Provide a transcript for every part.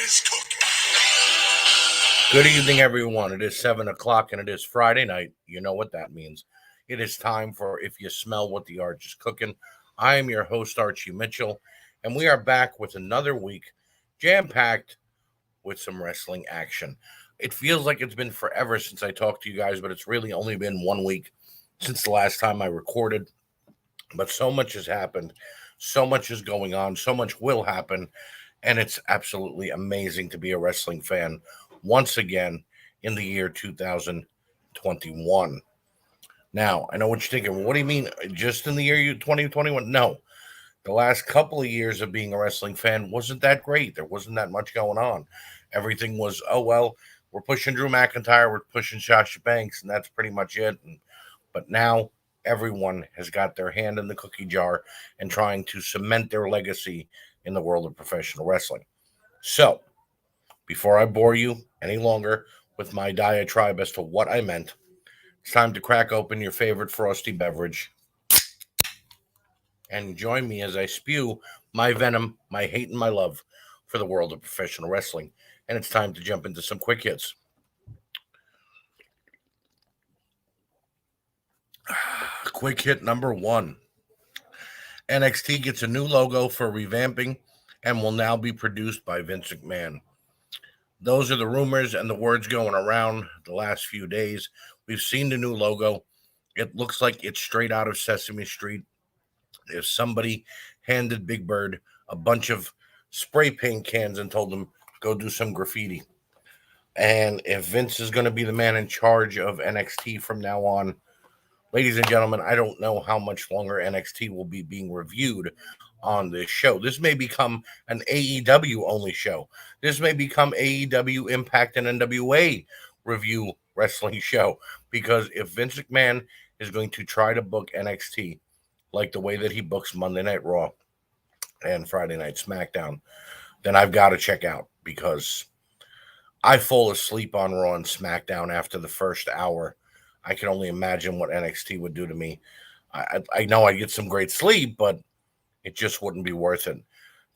is cooking. Good evening, everyone. It is 7 o'clock and it is Friday night. You know what that means. It is time for If You Smell What the Arch is Cooking. I am your host, Archie Mitchell, and we are back with another week jam packed with some wrestling action. It feels like it's been forever since I talked to you guys, but it's really only been 1 week since the last time I recorded. But so much has happened, so much is going on, so much will happen, and it's absolutely amazing to be a wrestling fan once again in the year 2021. Now, I know what you're thinking. What do you mean, just in the year 2021? No, the last couple of years of being a wrestling fan wasn't that great. There wasn't that much going on. Everything was, oh, well, we're pushing Drew McIntyre, we're pushing Sasha Banks, and that's pretty much it. But now everyone has got their hand in the cookie jar and trying to cement their legacy in the world of professional wrestling. So, before I bore you any longer with my diatribe as to what I meant, it's time to crack open your favorite frosty beverage and join me as I spew my venom, my hate, and my love for the world of professional wrestling. And it's time to jump into some quick hits. Quick hit number one: NXT gets a new logo for revamping and will now be produced by Vince McMahon. Those are the rumors and the words going around the last few days. We've seen the new logo. It looks like it's straight out of Sesame Street. If somebody handed Big Bird a bunch of spray paint cans and told him, go do some graffiti. And if Vince is going to be the man in charge of NXT from now on, ladies and gentlemen, I don't know how much longer NXT will be being reviewed on this show. This may become an AEW only show. This may become AEW Impact and NWA review wrestling show, because if Vince McMahon is going to try to book NXT like the way that he books Monday Night Raw and Friday Night SmackDown, then I've got to check out, because I fall asleep on Raw and SmackDown after the first hour. I can only imagine what NXT would do to me. I know I get some great sleep, but it just wouldn't be worth it.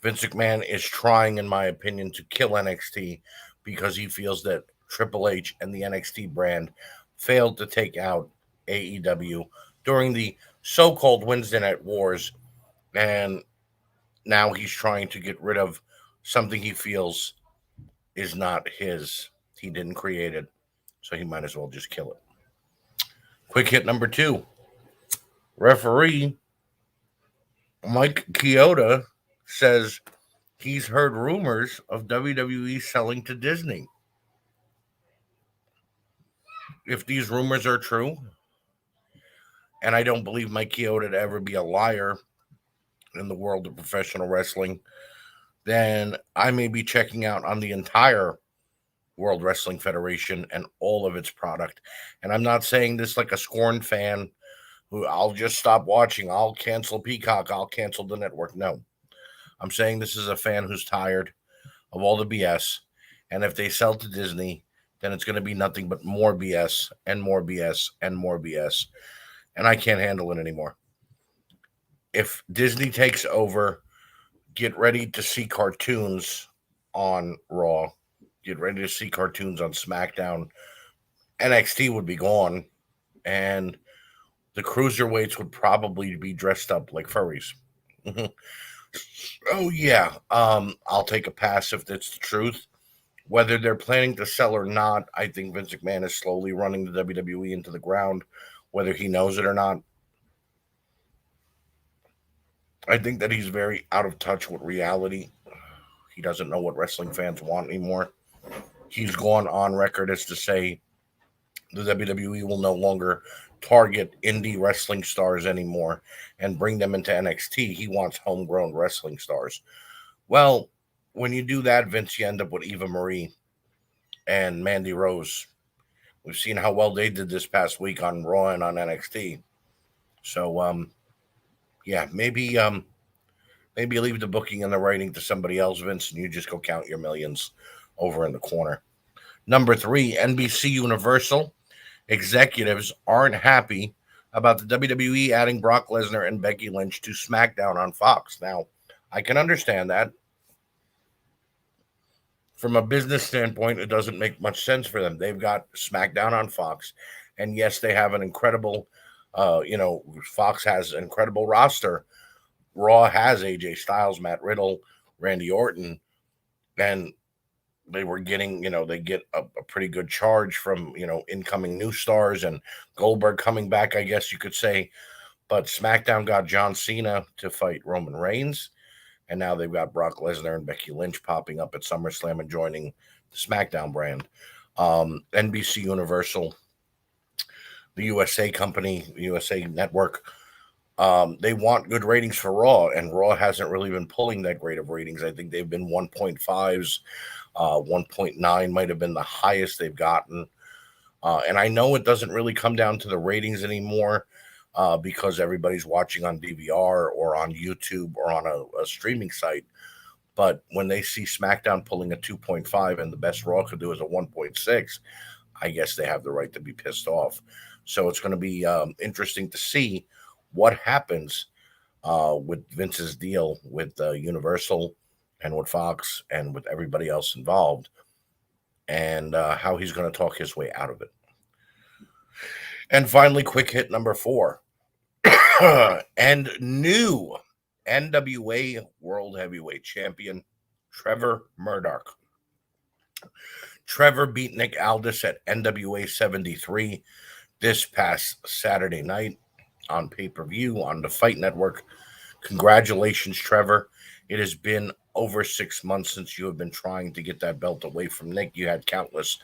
Vince McMahon is trying, in my opinion, to kill NXT because he feels that Triple H and the NXT brand failed to take out AEW during the so-called Wednesday Night Wars, and now he's trying to get rid of something he feels is not his. He didn't create it, so he might as well just kill it. Quick hit number two: referee Mike Chioda says he's heard rumors of WWE selling to Disney. If these rumors are true, and I don't believe Mike Chioda to ever be a liar in the world of professional wrestling, then I may be checking out on the entire World Wrestling Federation and all of its product. And I'm not saying this like a scorned fan who I'll just stop watching, I'll cancel Peacock, I'll cancel the network. No, I'm saying this is a fan who's tired of all the BS. And if they sell to Disney, then it's going to be nothing but more BS and more BS and more BS. And I can't handle it anymore. If Disney takes over, get ready to see cartoons on Raw. Get ready to see cartoons on SmackDown. NXT would be gone, and the cruiserweights would probably be dressed up like furries. Oh yeah, I'll take a pass if that's the truth. Whether they're planning to sell or not, I think Vince McMahon is slowly running the WWE into the ground, whether he knows it or not. I think that he's very out of touch with reality. He doesn't know what wrestling fans want anymore. He's gone on record as to say the WWE will no longer target indie wrestling stars anymore and bring them into NXT. He wants homegrown wrestling stars. Well, when you do that, Vince, you end up with Eva Marie and Mandy Rose. We've seen how well they did this past week on Raw and on NXT. So, yeah, maybe leave the booking and the writing to somebody else, Vince, and you just go count your millions over in the corner. Number three, NBC Universal executives aren't happy about the WWE adding Brock Lesnar and Becky Lynch to SmackDown on Fox. Now, I can understand that. From a business standpoint, it doesn't make much sense for them. They've got SmackDown on Fox, and yes, they have an incredible, Fox has an incredible roster. Raw has AJ Styles, Matt Riddle, Randy Orton, and they were getting, they get a pretty good charge from, incoming new stars and Goldberg coming back, I guess you could say. But SmackDown got John Cena to fight Roman Reigns, and now they've got Brock Lesnar and Becky Lynch popping up at SummerSlam and joining the SmackDown brand. NBC Universal, the USA company, USA Network, they want good ratings for Raw, and Raw hasn't really been pulling that great of ratings. I think they've been 1.5s, 1.9 might have been the highest they've gotten. And I know it doesn't really come down to the ratings anymore because everybody's watching on DVR or on YouTube or on a streaming site. But when they see SmackDown pulling a 2.5 and the best Raw could do is a 1.6, I guess they have the right to be pissed off. So it's going to be interesting to see what happens with Vince's deal with Universal and with Fox and with everybody else involved, and how he's going to talk his way out of it. And finally, quick hit number 4. And new NWA World Heavyweight Champion Trevor Murdoch. Trevor beat Nick Aldis at NWA 73 this past Saturday night on pay-per-view on the Fight Network. Congratulations, Trevor. It has been over 6 months since you have been trying to get that belt away from Nick. You had countless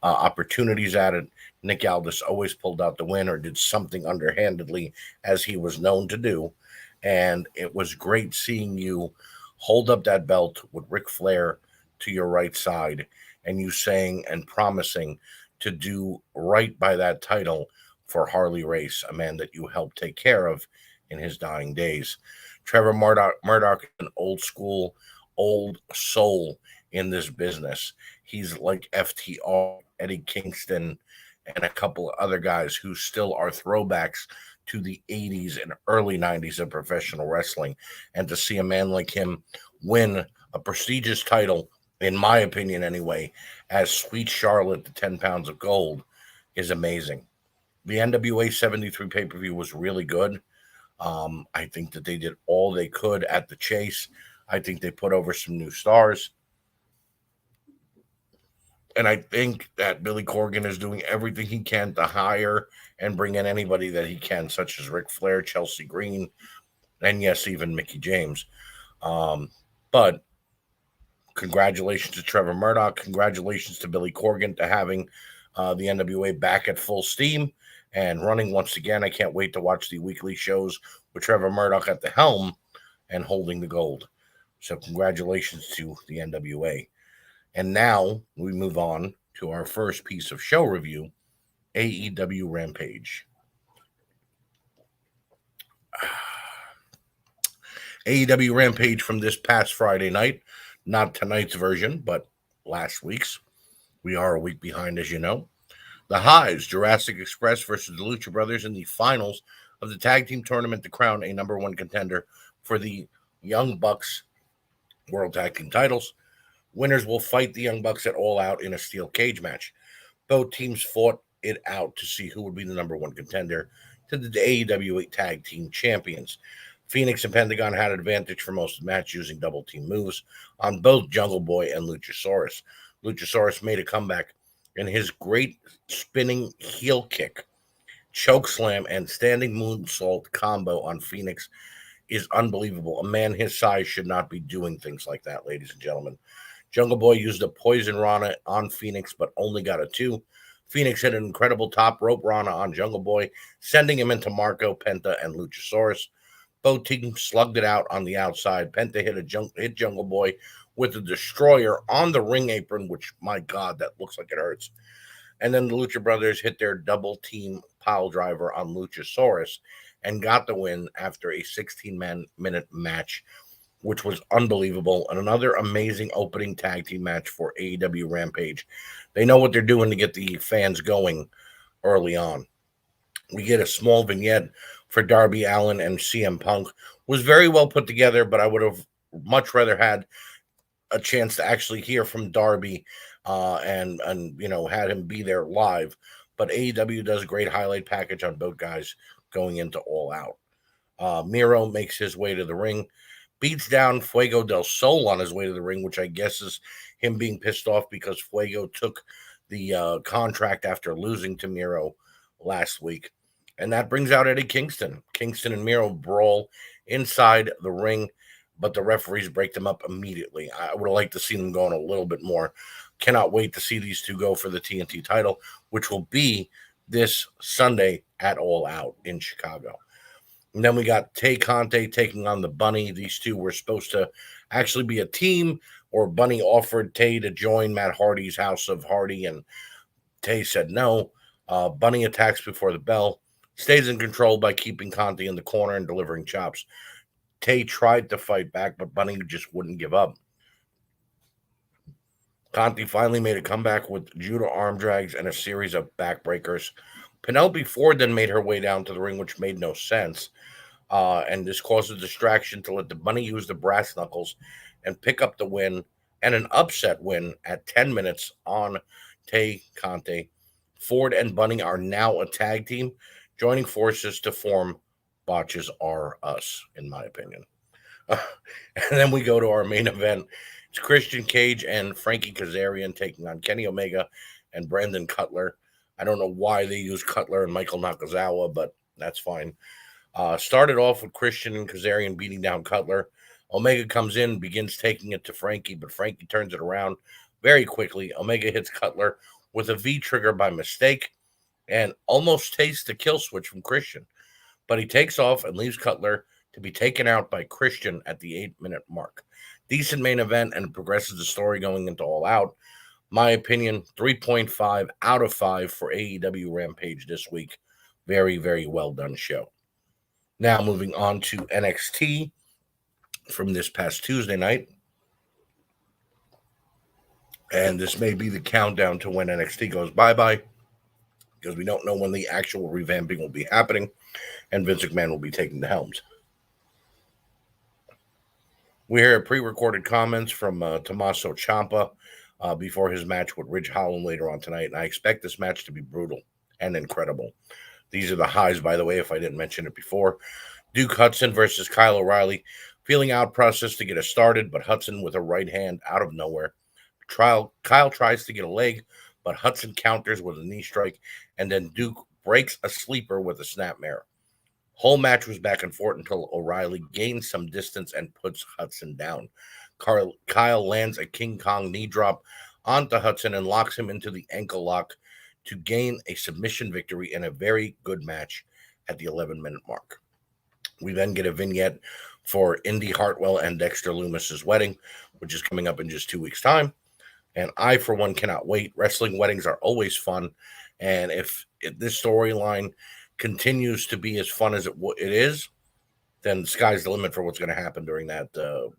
opportunities at it. Nick Aldis always pulled out the win or did something underhandedly, as he was known to do. And it was great seeing you hold up that belt with Ric Flair to your right side, and you saying and promising to do right by that title for Harley Race, a man that you helped take care of in his dying days. Trevor Murdoch is an old school, old soul in this business. He's like FTR, Eddie Kingston, and a couple of other guys who still are throwbacks to the 80s and early 90s of professional wrestling. And to see a man like him win a prestigious title, in my opinion anyway, as Sweet Charlotte, the 10 pounds of gold, is amazing. The NWA 73 pay-per-view was really good. I think that they did all they could at the chase. I think they put over some new stars. And I think that Billy Corgan is doing everything he can to hire and bring in anybody that he can, such as Ric Flair, Chelsea Green, and yes, even Mickie James. But congratulations to Trevor Murdoch. Congratulations to Billy Corgan to having the NWA back at full steam and running once again. I can't wait to watch the weekly shows with Trevor Murdoch at the helm and holding the gold. So congratulations to the NWA. And now we move on to our first piece of show review, AEW Rampage. AEW Rampage from this past Friday night, not tonight's version, but last week's. We are a week behind, as you know. The Hives, Jurassic Express versus the Lucha Brothers in the finals of the tag team tournament to crown a number 1 contender for the Young Bucks World Tag Team titles. Winners will fight the Young Bucks at All Out in a steel cage match. Both teams fought it out to see who would be the number 1 contender to the AEW Tag Team Champions. Phoenix and Pentagon had an advantage for most of the match using double team moves on both Jungle Boy and Luchasaurus. Luchasaurus made a comeback, and his great spinning heel kick, choke slam, and standing moonsault combo on Phoenix is unbelievable. A man his size should not be doing things like that, ladies and gentlemen. Jungle Boy used a poison Rana on Phoenix, but only got a 2. Phoenix hit an incredible top rope Rana on Jungle Boy, sending him into Marco, Penta, and Luchasaurus. Both teams slugged it out on the outside. Penta hit Jungle Boy with a destroyer on the ring apron, which, my God, that looks like it hurts. And then the Lucha Brothers hit their double team pile driver on Luchasaurus and got the win after a 16-minute match, which was unbelievable. And another amazing opening tag team match for AEW Rampage. They know what they're doing to get the fans going early on. We get a small vignette for Darby Allin and CM Punk. Was very well put together, but I would have much rather had a chance to actually hear from Darby, and had him be there live. But AEW does a great highlight package on both guys going into All Out. Miro makes his way to the ring, beats down Fuego del Sol on his way to the ring, which I guess is him being pissed off because Fuego took the contract after losing to Miro last week. And that brings out Eddie Kingston. Kingston and Miro brawl inside the ring, but the referees break them up immediately. I would have liked to see them going a little bit more. Cannot wait to see these two go for the TNT title, which will be this Sunday at All Out in Chicago. And then we got Tay Conte taking on the Bunny. These two were supposed to actually be a team, or Bunny offered Tay to join Matt Hardy's House of Hardy, and Tay said no. Bunny attacks before the bell, stays in control by keeping Conte in the corner and delivering chops. Tay tried to fight back, but Bunny just wouldn't give up. Conte finally made a comeback with judo arm drags and a series of backbreakers. Penelope Ford then made her way down to the ring, which made no sense. And this caused a distraction to let the Bunny use the brass knuckles and pick up the win, and an upset win at 10 minutes on Tay Conte. Ford and Bunny are now a tag team, joining forces to form Botches Are Us, in my opinion. And then we go to our main event. It's Christian Cage and Frankie Kazarian taking on Kenny Omega and Brandon Cutler. I don't know why they use Cutler and Michael Nakazawa, but that's fine. Started off with Christian and Kazarian beating down Cutler. Omega comes in, begins taking it to Frankie, but Frankie turns it around very quickly. Omega hits Cutler with a V trigger by mistake and almost tastes the kill switch from Christian. But he takes off and leaves Cutler to be taken out by Christian at the 8-minute mark. Decent main event and progresses the story going into All Out. My opinion, 3.5 out of 5 for AEW Rampage this week. Very, very well done show. Now moving on to NXT from this past Tuesday night. And this may be the countdown to when NXT goes bye-bye, because we don't know when the actual revamping will be happening and Vince McMahon will be taking the helms. We hear pre-recorded comments from Tommaso Ciampa before his match with Ridge Holland later on tonight, and I expect this match to be brutal and incredible. These are the highs, by the way, if I didn't mention it before. Duke Hudson versus Kyle O'Reilly. Feeling out process to get us started, but Hudson with a right hand out of nowhere. Kyle tries to get a leg, but Hudson counters with a knee strike, and then Duke breaks a sleeper with a snapmare. Whole match was back and forth until O'Reilly gains some distance and puts Hudson down. Kyle lands a King Kong knee drop onto Hudson and locks him into the ankle lock to gain a submission victory in a very good match at the 11-minute mark. We then get a vignette for Indy Hartwell and Dexter Lumis's wedding, which is coming up in just 2 weeks' time. And I, for one, cannot wait. Wrestling weddings are always fun. And if this storyline continues to be as fun as it is, then the sky's the limit for what's going to happen during that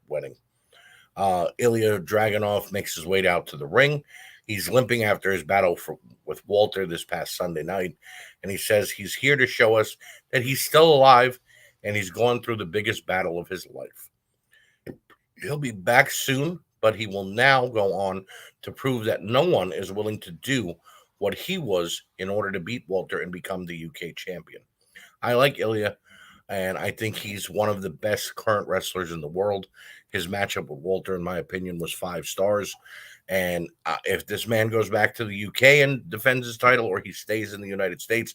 wedding. Ilya Dragunov makes his way out to the ring. He's limping after his battle with Walter this past Sunday night. And he says he's here to show us that he's still alive and he's gone through the biggest battle of his life. He'll be back soon, but he will now go on to prove that no one is willing to do what he was in order to beat Walter and become the UK champion. I like Ilya, and I think he's one of the best current wrestlers in the world. His matchup with Walter, in my opinion, was 5 stars. And if this man goes back to the UK and defends his title, or he stays in the United States,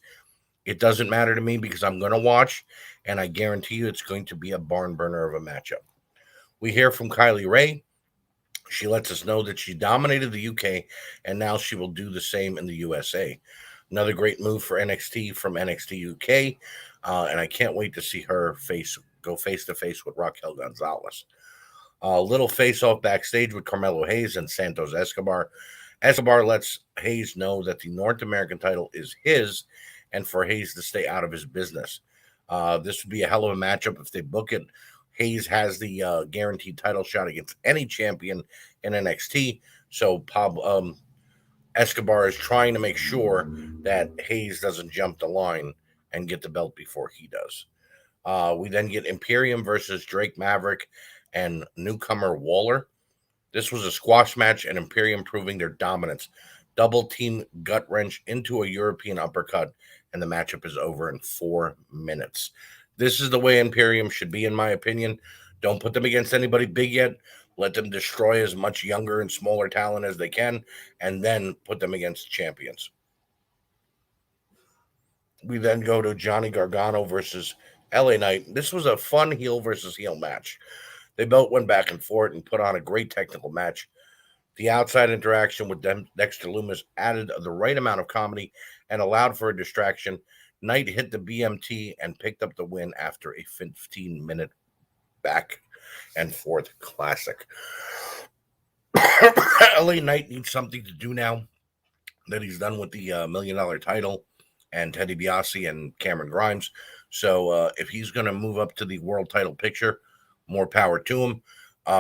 it doesn't matter to me because I'm going to watch, and I guarantee you it's going to be a barn burner of a matchup. We hear from Kylie Ray. She lets us know that she dominated the UK, and now she will do the same in the USA. Another great move for NXT from NXT UK, and I can't wait to see her go face-to-face with Raquel Gonzalez. A little face-off backstage with Carmelo Hayes and Santos Escobar. Escobar lets Hayes know that the North American title is his, and for Hayes to stay out of his business. This would be a hell of a matchup if they book it. Hayes has the guaranteed title shot against any champion in NXT. So Escobar is trying to make sure that Hayes doesn't jump the line and get the belt before he does. We then get Imperium versus Drake Maverick and newcomer Waller. This was a squash match and Imperium proving their dominance. Double team gut wrench into a European uppercut, and the matchup is over in 4 minutes. This is the way Imperium should be, in my opinion. Don't put them against anybody big yet. Let them destroy as much younger and smaller talent as they can, and then put them against champions. We then go to Johnny Gargano versus LA Knight. This was a fun heel versus heel match. They both went back and forth and put on a great technical match. The outside interaction with Dexter Loomis added the right amount of comedy and allowed for a distraction. Knight hit the BMT and picked up the win after a 15-minute back and forth classic. LA Knight needs something to do now that he's done with the $1 million title and Teddy Biasi and Cameron Grimes. So if he's going to move up to the world title picture, more power to him.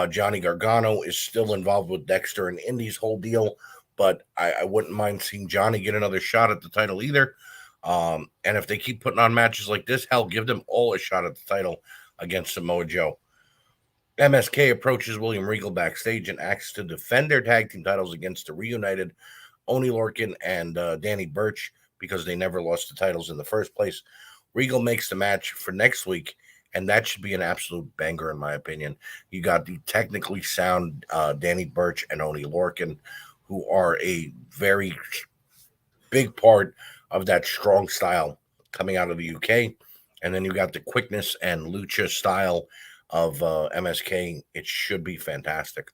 Johnny Gargano is still involved with Dexter and Indy's whole deal, but I wouldn't mind seeing Johnny get another shot at the title either. And if they keep putting on matches like this, hell, give them all a shot at the title against Samoa Joe. MSK approaches William Regal backstage and asks to defend their tag team titles against the reunited Oney Lorcan and Danny Burch because they never lost the titles in the first place. Regal makes the match for next week, and that should be an absolute banger, in my opinion. You got the technically sound Danny Burch and Oney Lorcan, who are a very big part of that strong style coming out of the UK. And then you got the quickness and lucha style of MSK. It should be fantastic.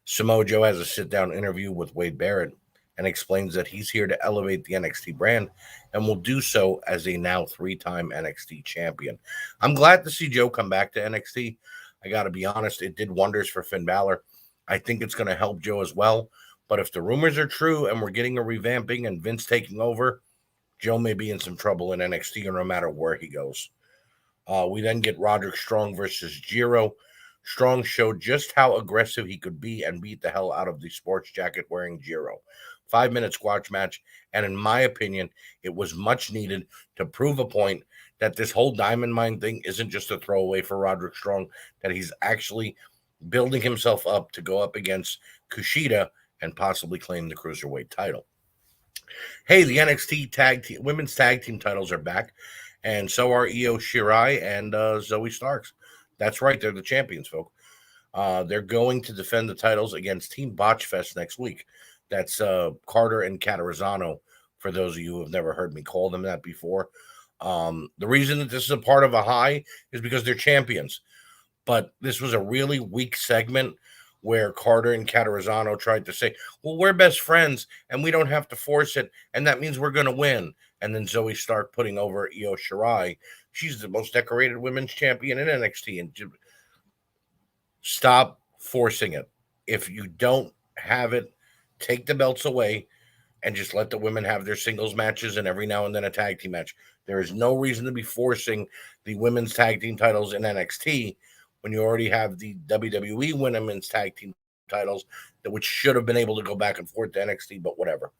Samoa Joe has a sit-down interview with Wade Barrett and explains that he's here to elevate the NXT brand and will do so as a now 3-time NXT champion. I'm glad to see Joe come back to NXT. I got to be honest, it did wonders for Finn Balor. I think it's going to help Joe as well. But if the rumors are true and we're getting a revamping and Vince taking over, Joe may be in some trouble in NXT or no matter where he goes. We then get Roderick Strong versus Jiro. Strong showed just how aggressive he could be and beat the hell out of the sports jacket wearing Jiro. 5-minute squash match, and in my opinion, it was much needed to prove a point that this whole Diamond Mine thing isn't just a throwaway for Roderick Strong, that he's actually building himself up to go up against Kushida and possibly claim the Cruiserweight title. Hey, the NXT women's tag team titles are back, and so are Io Shirai and Zoe Starks. That's right, they're the champions, folks. They're going to defend the titles against Team Botchfest next week. That's Carter and Caterizano, for those of you who have never heard me call them that before. The reason that this is a part of a high is because they're champions. But this was a really weak segment where Carter and Caterizano tried to say, well, we're best friends and we don't have to force it, and that means we're going to win. And then Zoe Stark putting over Io Shirai. She's the most decorated women's champion in NXT. And stop forcing it. If you don't have it, take the belts away and just let the women have their singles matches and every now and then a tag team match. There is no reason to be forcing the women's tag team titles in NXT when you already have the WWE women's tag team titles, which should have been able to go back and forth to NXT, but whatever.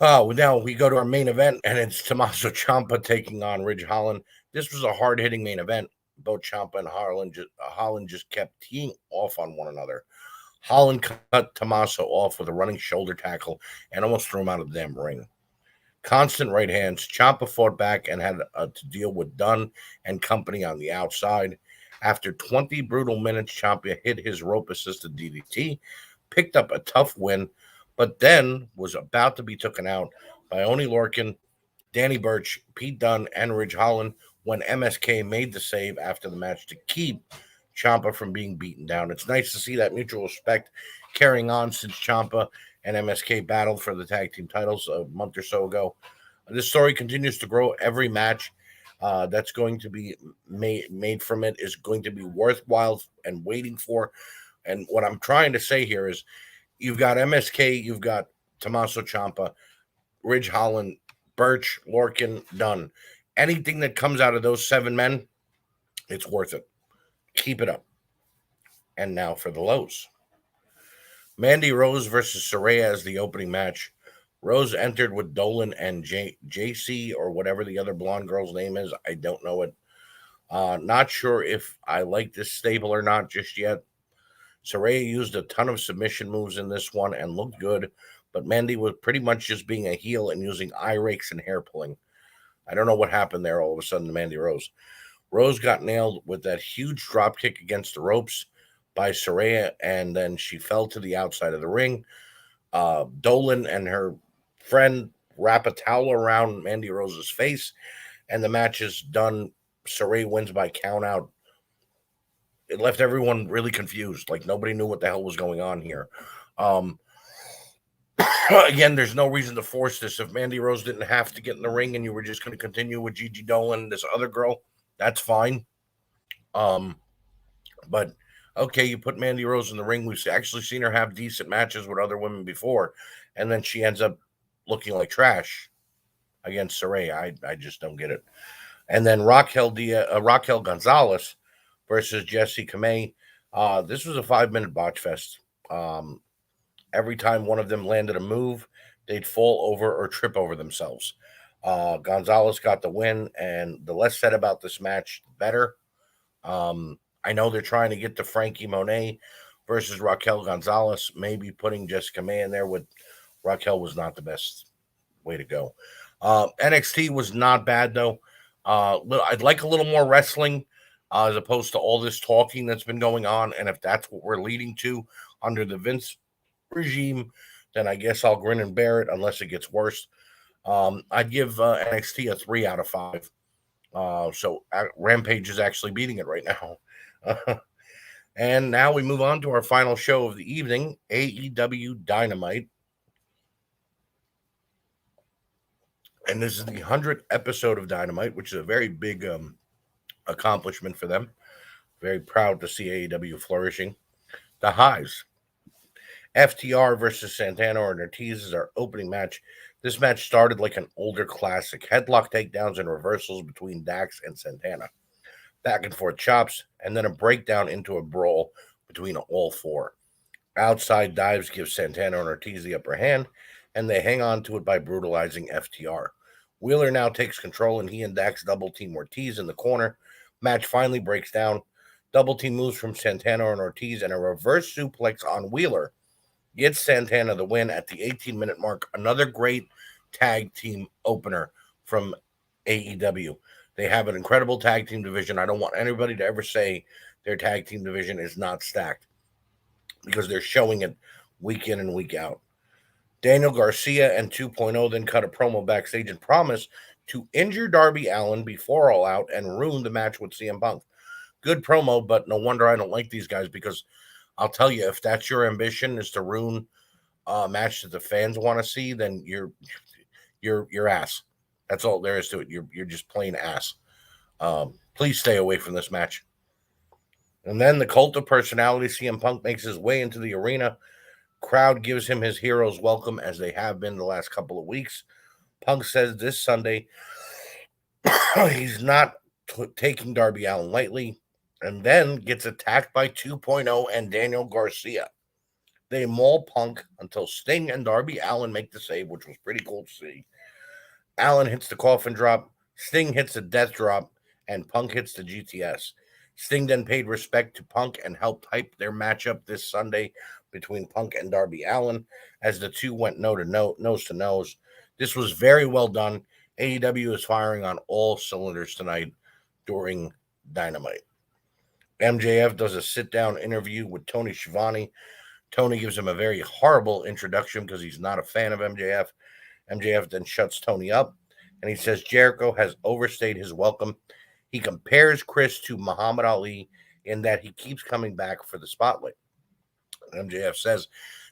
Now we go to our main event, and it's Tommaso Ciampa taking on Ridge Holland. This was a hard-hitting main event. Both Ciampa and Holland just kept teeing off on one another. Holland cut Tommaso off with a running shoulder tackle and almost threw him out of the damn ring. Constant right hands. Ciampa fought back and had to deal with Dunn and company on the outside. After 20 brutal minutes, Ciampa hit his rope-assisted DDT, picked up a tough win, but then was about to be taken out by Oney Lorcan, Danny Burch, Pete Dunne, and Ridge Holland when MSK made the save after the match to keep Ciampa from being beaten down. It's nice to see that mutual respect carrying on since Ciampa and MSK battled for the tag team titles a month or so ago. This story continues to grow. Every match that's going to be made from it is going to be worthwhile and waiting for. And what I'm trying to say here is you've got MSK, you've got Tommaso Ciampa, Ridge Holland, Burch, Lorcan, Dunn. Anything that comes out of those 7 men, it's worth it. Keep it up. And now for the lows. Mandy Rose versus Saraya as the opening match. Rose entered with Dolan and JC or whatever the other blonde girl's name is. I don't know it. Not sure if I like this stable or not just yet. Saraya used a ton of submission moves in this one and looked good, but Mandy was pretty much just being a heel and using eye rakes and hair pulling. I don't know what happened there all of a sudden to Mandy Rose. Rose got nailed with that huge drop kick against the ropes by Saraya, and then she fell to the outside of the ring. Dolan and her friend wrap a towel around Mandy Rose's face, and the match is done. Saraya wins by count out. It left everyone really confused. Like nobody knew what the hell was going on here. Um, again, there's no reason to force this. If Mandy Rose didn't have to get in the ring and you were just going to continue with Gigi Dolan, this other girl, that's fine. Um, but okay, you put Mandy Rose in the ring. We've actually seen her have decent matches with other women before, and then she ends up looking like trash against Saraya. I just don't get it. And then Raquel Gonzalez versus Jessie Kamei. This was a 5-minute botch fest. Every time one of them landed a move, they'd fall over or trip over themselves. Gonzalez got the win, and the less said about this match, the better. I know they're trying to get to Frankie Monet versus Raquel Gonzalez. Maybe putting Jessica May in there with Raquel was not the best way to go. NXT was not bad though. I'd like a little more wrestling as opposed to all this talking that's been going on. And if that's what we're leading to under the Vince regime, then I guess I'll grin and bear it unless it gets worse. I'd give NXT a 3 out of 5. So Rampage is actually beating it right now. And now we move on to our final show of the evening, AEW Dynamite. And this is the 100th episode of Dynamite, which is a very big accomplishment for them. Very proud to see AEW flourishing. The highs. FTR versus Santana and Ortiz is our opening match. This match started like an older classic. Headlock takedowns and reversals between Dax and Santana. Back and forth chops, and then a breakdown into a brawl between all four. Outside dives give Santana and Ortiz the upper hand, and they hang on to it by brutalizing FTR. Wheeler now takes control, and he and Dax double team Ortiz in the corner. Match finally breaks down. Double team moves from Santana and Ortiz, and a reverse suplex on Wheeler gets Santana the win at the 18-minute mark. Another great tag team opener from AEW. They have an incredible tag team division. I don't want anybody to ever say their tag team division is not stacked because they're showing it week in and week out. Daniel Garcia and 2.0 then cut a promo backstage and promised to injure Darby Allin before All Out and ruin the match with CM Punk. Good promo, but no wonder I don't like these guys because I'll tell you, if that's your ambition is to ruin a match that the fans want to see, then you're ass. That's all there is to it. You're just plain ass. Please stay away from this match. And then the cult of personality, CM Punk makes his way into the arena. Crowd gives him his hero's welcome as they have been the last couple of weeks. Punk says this Sunday he's not taking Darby Allin lightly, and then gets attacked by 2.0 and Daniel Garcia. They maul Punk until Sting and Darby Allin make the save, which was pretty cool to see. Allin hits the coffin drop, Sting hits the death drop, and Punk hits the GTS. Sting then paid respect to Punk and helped hype their matchup this Sunday between Punk and Darby Allin as the two went nose to nose. This was very well done. AEW is firing on all cylinders tonight during Dynamite. MJF does a sit-down interview with Tony Schiavone. Tony gives him a very horrible introduction because he's not a fan of MJF. MJF then shuts Tony up, and he says Jericho has overstayed his welcome. He compares Chris to Muhammad Ali in that he keeps coming back for the spotlight. MJF says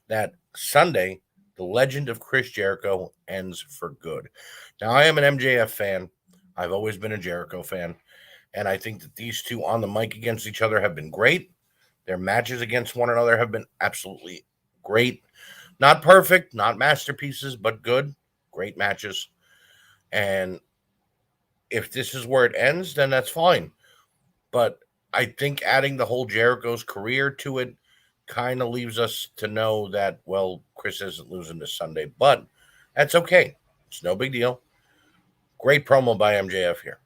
that Sunday, the legend of Chris Jericho ends for good. Now, I am an MJF fan. I've always been a Jericho fan. And I think that these two on the mic against each other have been great. Their matches against one another have been absolutely great. Not perfect, not masterpieces, but good. Great matches. And if this is where it ends, then that's fine. But I think adding the whole Jericho's career to it kind of leaves us to know that, well, Chris isn't losing this Sunday. But that's okay. It's no big deal. Great promo by MJF here.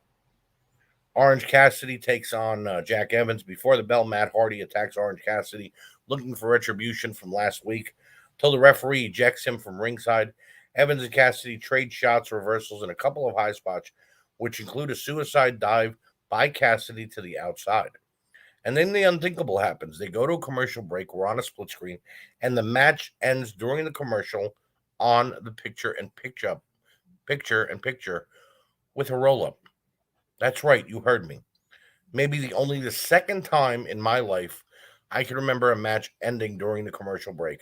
Orange Cassidy takes on Jack Evans. Before the bell, Matt Hardy attacks Orange Cassidy, looking for retribution from last week, till the referee ejects him from ringside. Evans and Cassidy trade shots, reversals, and a couple of high spots, which include a suicide dive by Cassidy to the outside. And then the unthinkable happens. They go to a commercial break. We're on a split screen, and the match ends during the commercial on the picture with a roll up. That's right, you heard me. Maybe the second time in my life I can remember a match ending during the commercial break.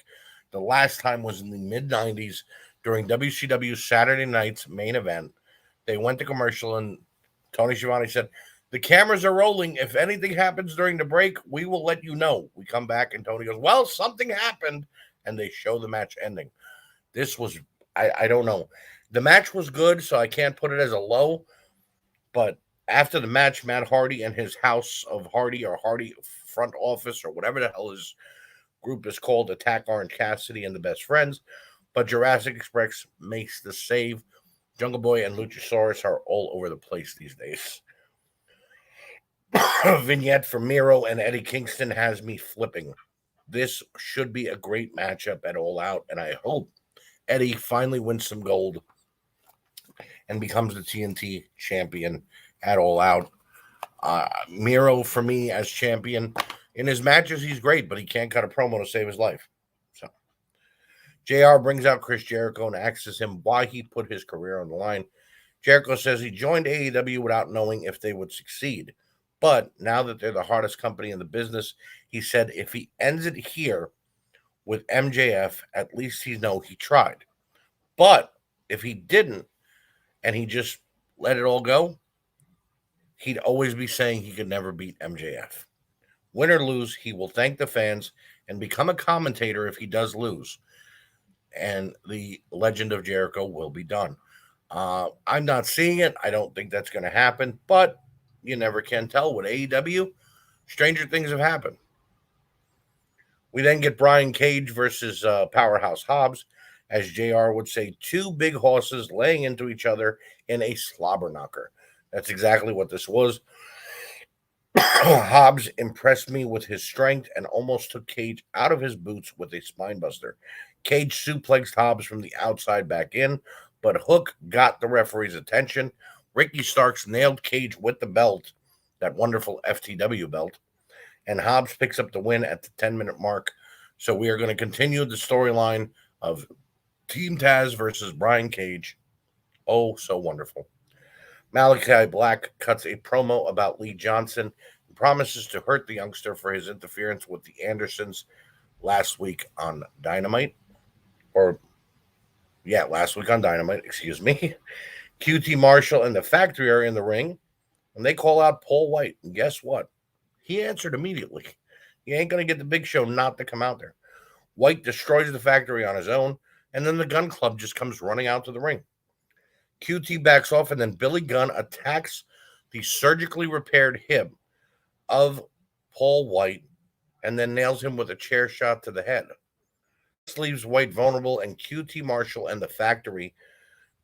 The last time was in the mid '90s during WCW Saturday Night's main event. They went to commercial, and Tony Schiavone said, "The cameras are rolling. If anything happens during the break, we will let you know." We come back, and Tony goes, "Well, something happened," and they show the match ending. This was, I don't know. The match was good, so I can't put it as a low, but after the match, Matt Hardy and his House of Hardy or Hardy front office or whatever the hell his group is called attack Orange Cassidy and the Best Friends. But Jurassic Express makes the save. Jungle Boy and Luchasaurus are all over the place these days. Vignette for Miro and Eddie Kingston has me flipping. This should be a great matchup at All Out, and I hope Eddie finally wins some gold and becomes the TNT champion at All Out. Miro, for me, as champion, in his matches, he's great, but he can't cut a promo to save his life. So, JR brings out Chris Jericho and asks him why he put his career on the line. Jericho says he joined AEW without knowing if they would succeed. But now that they're the hardest company in the business, he said if he ends it here with MJF, at least he know he tried. But if he didn't and he just let it all go, he'd always be saying he could never beat MJF. Win or lose, he will thank the fans and become a commentator if he does lose. And the legend of Jericho will be done. I'm not seeing it. I don't think that's going to happen, but you never can tell with AEW. Stranger things have happened. We then get Brian Cage versus Powerhouse Hobbs, as JR would say, two big horses laying into each other in a slobber knocker. That's exactly what this was. Hobbs impressed me with his strength and almost took Cage out of his boots with a spinebuster. Cage suplexed Hobbs from the outside back in, but Hook got the referee's attention. Ricky Starks nailed Cage with the belt, that wonderful FTW belt, and Hobbs picks up the win at the 10-minute mark. So we are going to continue the storyline of Team Taz versus Brian Cage. Oh, so wonderful. Malachi Black cuts a promo about Lee Johnson and promises to hurt the youngster for his interference with the Andersons last week on Dynamite. Last week on Dynamite, excuse me. QT Marshall and the Factory are in the ring, and they call out Paul White. And guess what? He answered immediately. He ain't going to get the Big Show not to come out there. White destroys the Factory on his own, and then the Gun Club just comes running out to the ring. QT backs off, and then Billy Gunn attacks the surgically repaired hip of Paul White and then nails him with a chair shot to the head. This leaves White vulnerable, and QT Marshall and the Factory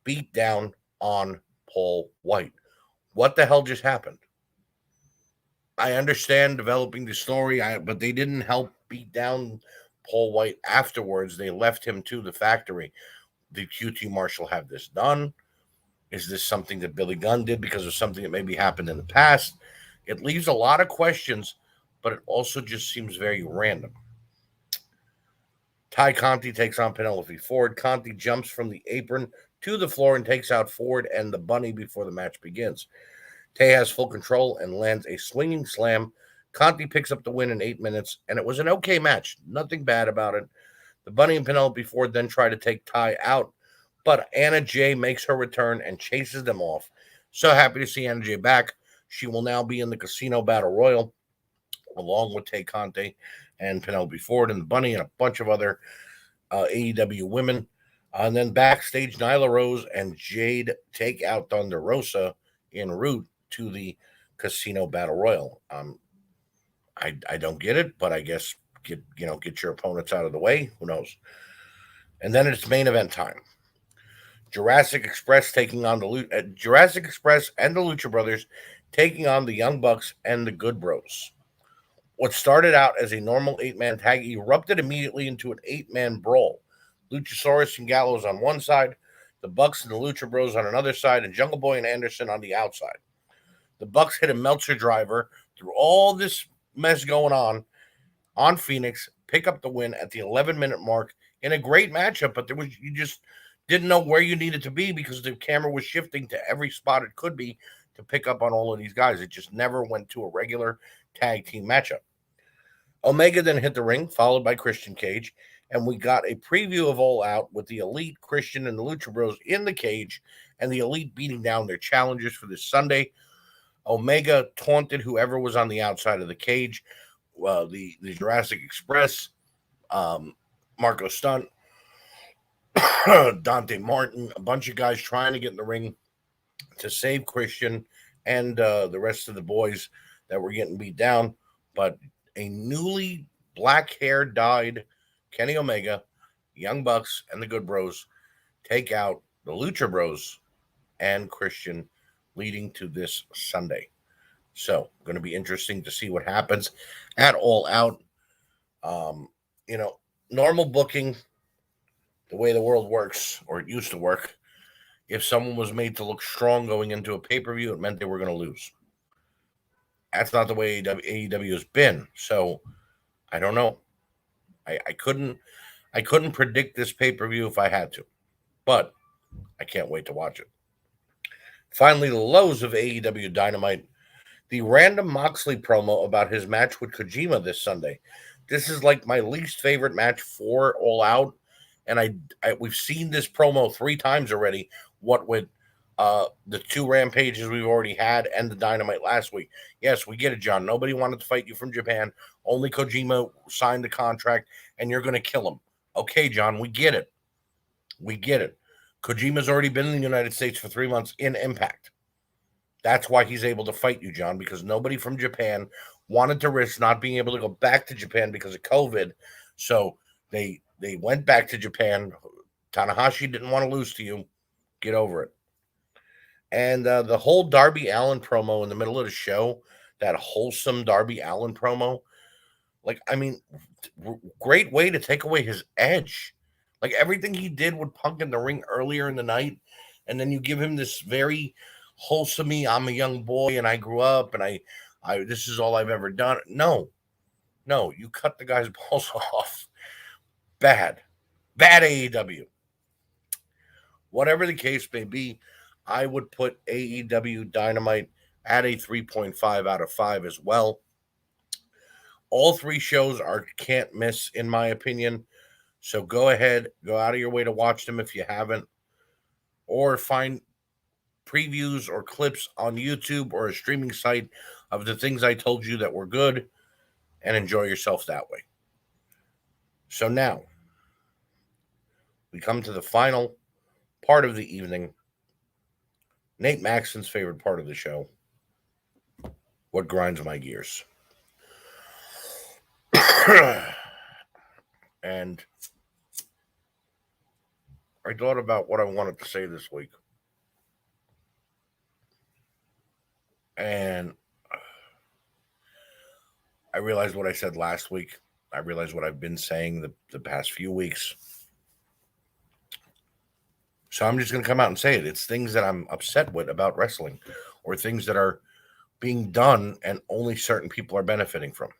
beat down on Paul White. What the hell just happened? I understand developing the story, but they didn't help beat down Paul White afterwards. They left him to the Factory. Did QT Marshall have this done? Is this something that Billy Gunn did because of something that maybe happened in the past? It leaves a lot of questions, but it also just seems very random. Ty Conti takes on Penelope Ford. Conti jumps from the apron to the floor and takes out Ford and the bunny before the match begins. Tay has full control and lands a swinging slam. Conti picks up the win in 8 minutes, and it was an okay match. Nothing bad about it. The bunny and Penelope Ford then try to take Ty out, but Anna Jay makes her return and chases them off. So happy to see Anna Jay back. She will now be in the Casino Battle Royal, along with Tay Conti and Penelope Ford and the bunny and a bunch of other AEW women. And then backstage, Nyla Rose and Jade take out Thunder Rosa en route to the Casino Battle Royal. I don't get it, but I guess get your opponents out of the way. Who knows? And then it's main event time. Jurassic Express taking on Jurassic Express and the Lucha Brothers taking on the Young Bucks and the Good Bros. What started out as a normal 8-man tag erupted immediately into an 8-man brawl. Luchasaurus and Gallows on one side, the Bucks and the Lucha Bros on another side, and Jungle Boy and Anderson on the outside. The Bucks hit a Meltzer driver through all this mess going on Phoenix, pick up the win at the 11-minute mark in a great matchup, but you just didn't know where you needed to be because the camera was shifting to every spot it could be to pick up on all of these guys. It just never went to a regular tag team matchup. Omega then hit the ring, followed by Christian Cage, and we got a preview of All Out with the Elite, Christian, and the Lucha Bros in the cage, and the Elite beating down their challengers for this Sunday. Omega taunted whoever was on the outside of the cage, the Jurassic Express, Marco Stunt, Dante Martin, a bunch of guys trying to get in the ring to save Christian and the rest of the boys that were getting beat down. But a newly black hair dyed Kenny Omega, Young Bucks, and the Good Bros take out the Lucha Bros and Christian, leading to this Sunday. So, going to be interesting to see what happens at All Out. Normal booking, the way the world works, or it used to work, if someone was made to look strong going into a pay-per-view, it meant they were going to lose. That's not the way AEW has been. So, I don't know. I couldn't predict this pay-per-view if I had to, but I can't wait to watch it. Finally, the lows of AEW Dynamite. The random Moxley promo about his match with Kojima this Sunday. This is like my least favorite match for All Out, and we've seen this promo 3 times already. What with the 2 rampages we've already had and the Dynamite last week. Yes, we get it, John. Nobody wanted to fight you from Japan. Only Kojima signed the contract, and you're going to kill him. Okay, John, we get it. We get it. Kojima's already been in the United States for 3 months in Impact. That's why he's able to fight you, John, because nobody from Japan wanted to risk not being able to go back to Japan because of COVID. So they went back to Japan. Tanahashi didn't want to lose to you. Get over it. And the whole Darby Allin promo in the middle of the show, that wholesome Darby Allin promo, great way to take away his edge. Like everything he did with Punk in the ring earlier in the night, and then you give him this very wholesome, I'm a young boy and I grew up and I this is all I've ever done. No, you cut the guy's balls off. Bad AEW. Whatever the case may be, I would put AEW Dynamite at a 3.5 out of 5 as well. All 3 shows are can't miss, in my opinion. So go ahead, go out of your way to watch them if you haven't, or find previews or clips on YouTube or a streaming site of the things I told you that were good, and enjoy yourself that way. So now we come to the final part of the evening. Nate Maxon's favorite part of the show. What grinds my gears. And I thought about what I wanted to say this week. And I realized what I said last week. I realized what I've been saying the past few weeks. So I'm just going to come out and say it. It's things that I'm upset with about wrestling, or things that are being done and only certain people are benefiting from.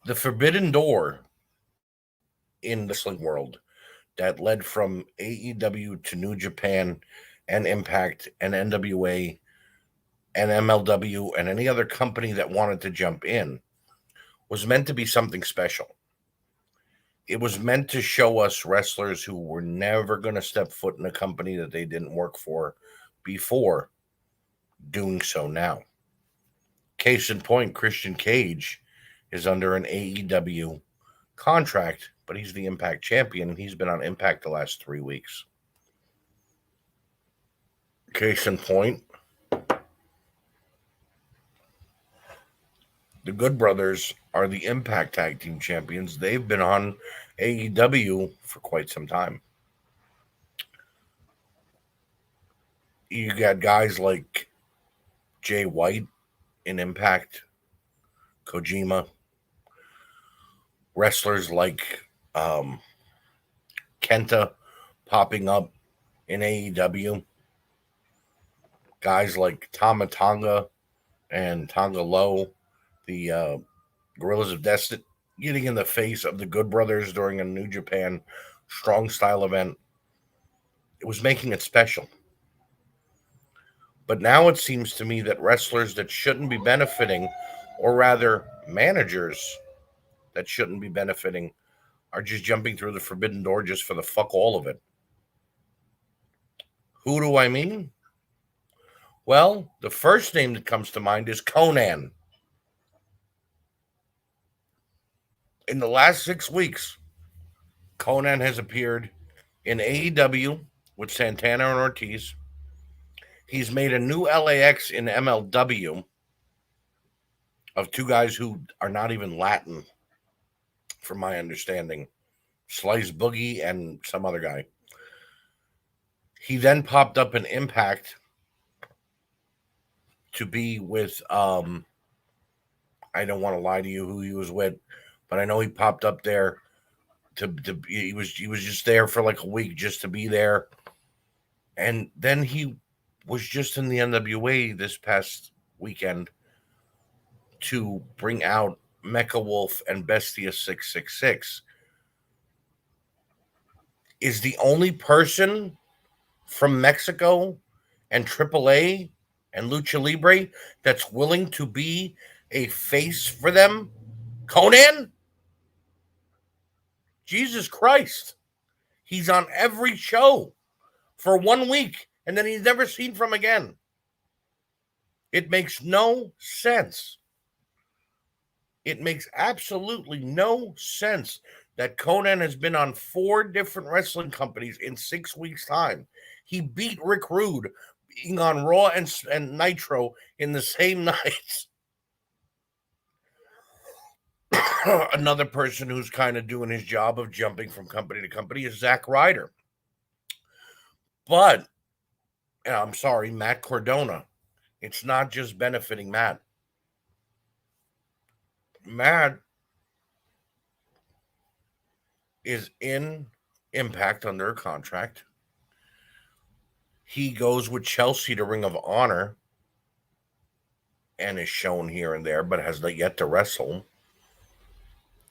The forbidden door in the wrestling world that led from AEW to New Japan and Impact and NWA and MLW and any other company that wanted to jump in was meant to be something special. It was meant to show us wrestlers who were never going to step foot in a company that they didn't work for before doing so now. Case in point, Christian Cage is under an AEW contract, but he's the Impact champion, and he's been on Impact the last 3 weeks. Case in point, the Good Brothers are the Impact Tag Team Champions. They've been on AEW for quite some time. You got guys like Jay White in Impact, Kojima, wrestlers like Kenta popping up in AEW, guys like Tama Tonga and Tonga Low, the Gorillas of Destiny, getting in the face of the Good Brothers during a New Japan Strong Style event. It was making it special. But now it seems to me that wrestlers that shouldn't be benefiting, or rather managers that shouldn't be benefiting, are just jumping through the forbidden door just for the fuck all of it. Who do I mean? Well, the first name that comes to mind is Conan. In the last 6 weeks, Conan has appeared in AEW with Santana and Ortiz. He's made a new LAX in MLW of two guys who are not even Latin, from my understanding. Slice Boogie and some other guy. He then popped up in Impact to be with I don't want to lie to you who he was with, but I know he popped up there he was just there for like a week just to be there. And then he was just in the NWA this past weekend to bring out Mecha Wolf and Bestia 666. Is the only person from Mexico and AAA and Lucha Libre that's willing to be a face for them Conan? Jesus Christ. He's on every show for 1 week, and then he's never seen from again. It makes no sense. It makes absolutely no sense that Conan has been on 4 different wrestling companies in 6 weeks' time. He beat Rick Rude being on Raw and Nitro in the same night. Another person who's kind of doing his job of jumping from company to company is Zack Ryder. But, I'm sorry, Matt Cardona. It's not just benefiting Matt. Matt is in Impact under a contract. He goes with Chelsea to Ring of Honor and is shown here and there, but has not yet to wrestle.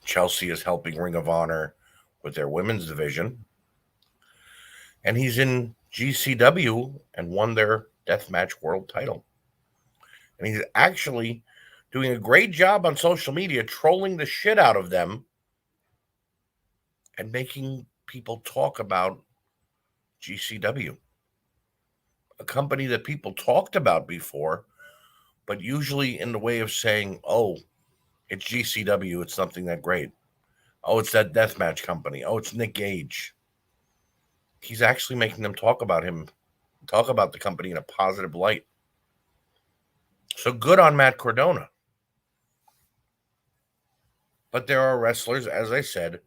Chelsea is helping Ring of Honor with their women's division. And he's in GCW and won their Deathmatch World title. And he's actually doing a great job on social media, trolling the shit out of them and making people talk about GCW. A company that people talked about before, but usually in the way of saying, oh, it's GCW, it's something that great. Oh, it's that deathmatch company. Oh, it's Nick Gage. He's actually making them talk about the company in a positive light. So good on Matt Cardona. But there are wrestlers, as I said,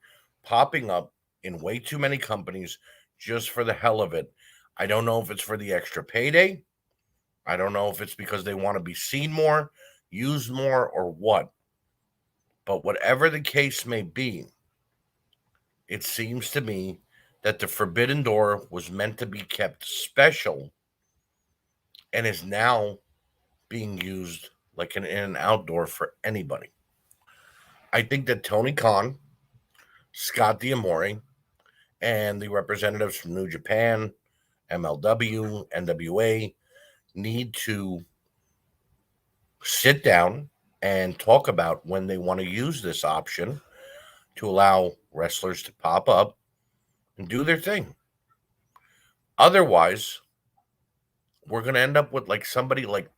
popping up in way too many companies just for the hell of it. I don't know if it's for the extra payday. I don't know if it's because they want to be seen more, used more, or what. But whatever the case may be, it seems to me that the Forbidden Door was meant to be kept special and is now being used like an in and outdoor for anybody. I think that Tony Khan, Scott D'Amore, and the representatives from New Japan, MLW, NWA need to sit down and talk about when they want to use this option to allow wrestlers to pop up and do their thing. Otherwise, we're going to end up with like somebody like,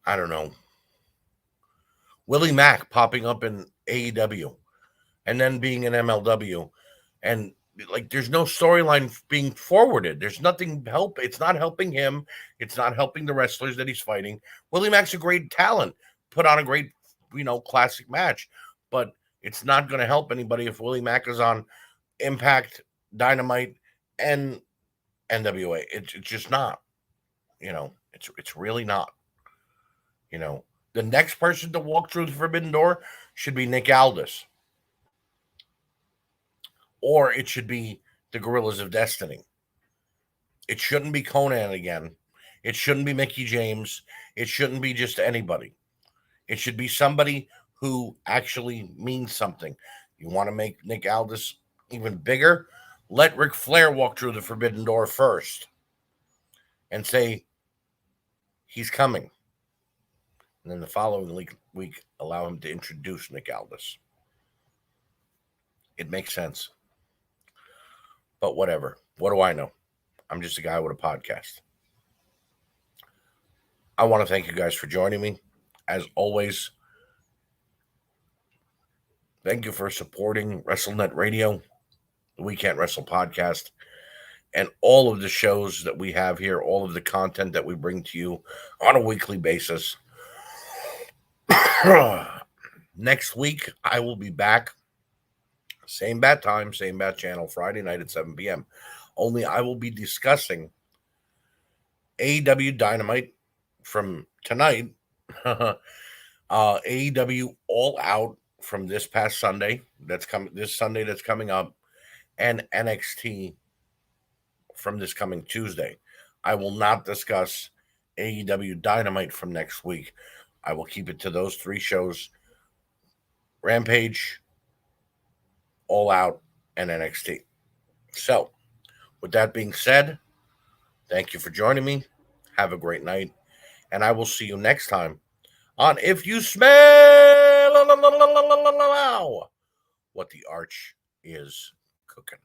I don't know, Willie Mack popping up in AEW and then being in MLW. And like, there's no storyline being forwarded. There's nothing help. It's not helping him. It's not helping the wrestlers that he's fighting. Willie Mack's a great talent, put on a great, classic match, but it's not going to help anybody if Willie Mack is on Impact, Dynamite, and NWA. It's just not. It's really not. You know, the next person to walk through the forbidden door should be Nick Aldis, or it should be the Gorillas of Destiny. It shouldn't be Conan again. It shouldn't be Mickey James. It shouldn't be just anybody. It should be somebody who actually means something. You want to make Nick Aldis even bigger? Let Ric Flair walk through the forbidden door first and say he's coming. And then the following week allow him to introduce Nick Aldis. It makes sense. But whatever. What do I know? I'm just a guy with a podcast. I want to thank you guys for joining me. As always, thank you for supporting WrestleNet Radio, the We Can't Wrestle podcast, and all of the shows that we have here, all of the content that we bring to you on a weekly basis. Next week, I will be back. Same bat time, same bat channel, Friday night at 7 p.m. Only I will be discussing AEW Dynamite from tonight, AEW All Out from this past Sunday, that's coming up, and NXT from this coming Tuesday. I will not discuss AEW Dynamite from next week. I will keep it to those three shows: Rampage, All Out, and NXT. So, with that being said, thank you for joining me. Have a great night, and I will see you next time on If You Smell What the Arch Is Cooking.